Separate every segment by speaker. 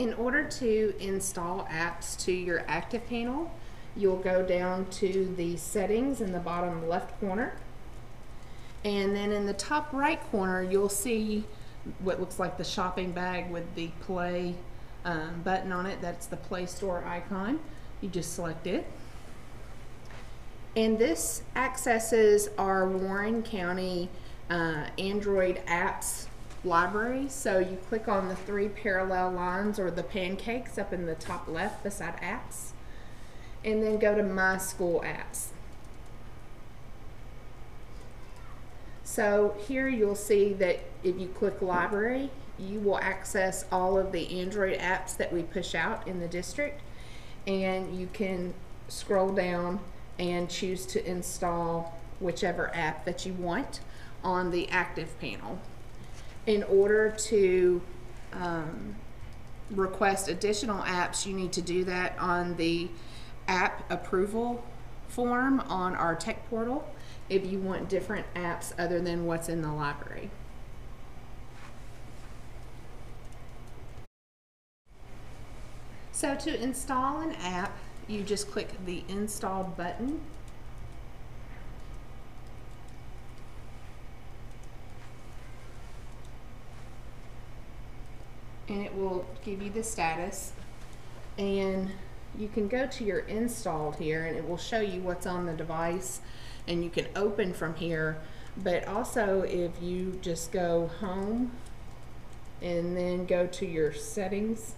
Speaker 1: In order to install apps to your Active panel, you'll go down to the settings in the bottom left corner, and then in the top right corner you'll see what looks like the shopping bag with the play button on it. That's the Play Store icon. You just select it. And this accesses our Warren County Android apps library. So you click on the three parallel lines or the pancakes up in the top left beside apps, and then go to My School Apps. So here you'll see that if you click library, you will access all of the Android apps that we push out in the district, and you can scroll down and choose to install whichever app that you want on the Active panel. In order to request additional apps, you need to do that on the app approval form on our tech portal if you want different apps other than what's in the library. So to install an app, you just click the install button, and it will give you the status, and you can go to your installed here and it will show you what's on the device, and you can open from here. But also if you just go home and then go to your settings,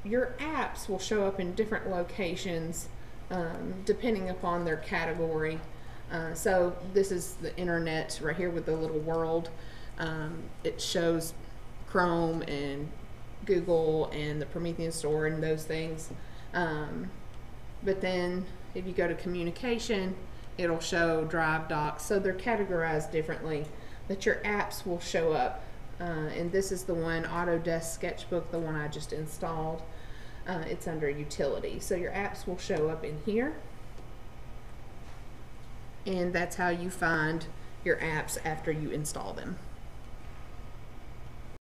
Speaker 1: your apps will show up in different locations depending upon their category. So this is the internet right here with the little world. It shows Chrome and Google and the Promethean Store and those things. But then if you go to communication, it'll show Drive, Docs. So they're categorized differently, but your apps will show up. And this is the one, Autodesk Sketchbook, the one I just installed. It's under utility. So your apps will show up in here. And that's how you find your apps after you install them.